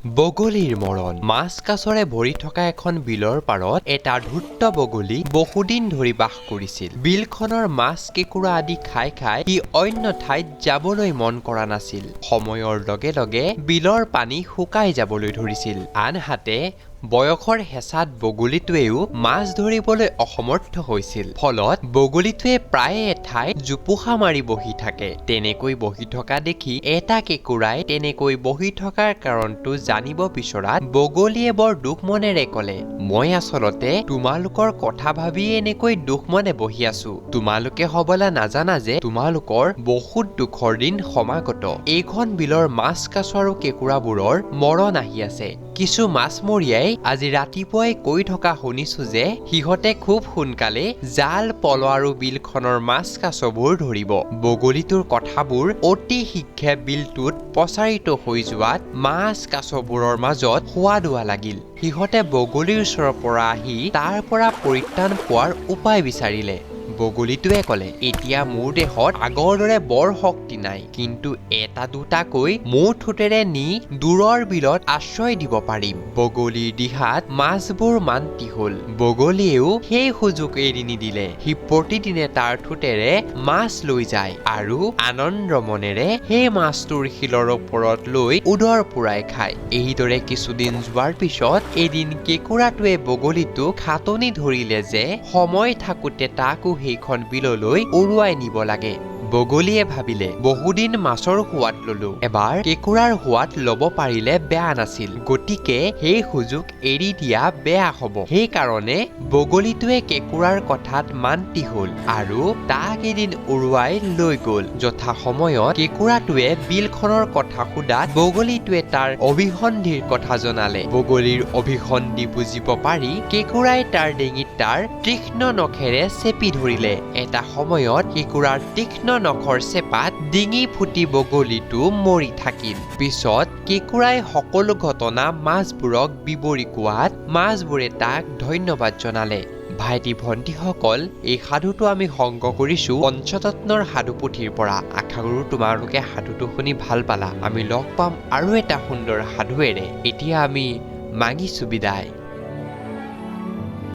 বগলীৰ মৰণ মাছ কাছৰে ভৰি থকা এখন বিলৰ পাৰত এটা ধূৰ্ত বগলী বহুদিন ধৰি বাস কৰিছিল। বিলখনৰ মাছ কেঁকুৰা আদি খাই খাই সি অন্য ঠাইত যাবলৈ মন কৰা নাছিল। সময়ৰ লগে লগে বিলৰ পানী শুকাই যাবলৈ ধৰিছিল। আনহাতে বয়সৰ হেঁচাত বগলীটোৱেও মাছ ধৰিবলৈ অসমৰ্থ হৈছিল। ফলত বগলীটোৱে প্ৰায়ে এঠাইত জোপোহা মাৰি বহি থাকে। তেনেকৈ বহি থকা দেখি এটা কেঁকুৰাই তেনেকৈ বহি থকাৰ কাৰণটো জানিব বিচৰাত বগলীয়ে বৰ দুখ মনেৰে ক'লে, মই আচলতে তোমালোকৰ কথা ভাবিয়ে এনেকৈ দুখ মনে বহি আছো। তোমালোকে হবলা নাজানা যে তোমালোকৰ বহুত দুখৰ দিন সমাগত। এইখন বিলৰ মাছ কাছ আৰু কেঁকুৰাবোৰৰ মৰণ আহি আছে। কিছু মাছমৰীয়াই আজি ৰাতিপুৱাই কৈ থকা শুনিছো যে সিহঁতে খুব সোনকালে জাল পল আৰু বিলখনৰ মাছ কাছবোৰ ধৰিব। বগলীটোৰ কথাবোৰ অতি শীঘ্ৰে বিলটোত প্ৰচাৰিত হৈ যোৱাত মাছ কাছবোৰৰ মাজত সোৱাদোৱা লাগিল। সিহঁতে বগলীৰ ওচৰৰ পৰা আহি তাৰ পৰা পৰিত্ৰাণ পোৱাৰ উপায় বিচাৰিলে। বগলীটোৱে ক'লে, এতিয়া মোৰ দেহত আগৰ দৰে বৰ শক্তি নাই, কিন্তু এটা দুটাকৈ মোৰ ঠোঁটেৰে নি দূৰৰ বিলত আশ্ৰয় দিব পাৰিম। বগলীৰ দিহাত মাছবোৰ মান্তি হল। বগলীয়েও সেই সুযোগ এৰি নিদিলে। সি প্ৰতিদিনে তাৰ ঠোঁটেৰে মাছ লৈ যায় আৰু আনন্দ মনেৰে সেই মাছটোৰ শিলৰ ওপৰত লৈ উদৰ পুৰাই খায়। এইদৰে কিছুদিন যোৱাৰ পিছত এদিন কেঁকুৰাটোৱে বগলীটোক খাটনি ধৰিলে যে সময় থাকোতে তাকো সেইখন বিললৈ উৰুৱাই নিব লাগে। বগলীয়ে ভাবিলে, বহুদিন মাছৰ সোৱাদ ললো, এবাৰ কেঁকুৰাৰ সোৱাদ লব পাৰিলে বেয়া নাছিল, গতিকে সেই সুযোগ এৰি দিয়া বেয়া হব। সেইকাৰণে বগলীটোৱে কেঁকুৰাৰ কথাত মান্তি হল আৰু তাক এদিন উৰুৱাই লৈ গল। যথা সময়ত কেঁকুৰাটোৱে বিলখনৰ কথা সোধাত বগলীটোৱে তাৰ অভিসন্ধিৰ কথা জনালে। বগলীৰ অভিসন্ধি বুজিব পাৰি কেঁকুৰাই তাৰ ডিঙিত তাৰ তীক্ষ্ণ নখেৰে চেপি ধৰিলে। এটা সময়ত কেঁকুৰাৰ তীক্ষ্ণ নখৰ চেপাত ডিঙি ফুটি বগলীটো মৰি থাকিল। পিছত কেঁকুৰাই সকলো ঘটনা মাছবোৰক বিৱৰি কোৱাত মাছবোৰে তাক ধন্যবাদ জনালে। ভাইটি ভণ্টিসকল, এই সাধুটো আমি সংগ্ৰহ কৰিছো পঞ্চতত্নৰ সাধু পুথিৰ পৰা। আশা কৰো তোমালোকে সাধুটো শুনি ভাল পালা। আমি লগ পাম আৰু এটা সুন্দৰ সাধুৱেৰে। এতিয়া আমি মাগিছো বিদায়।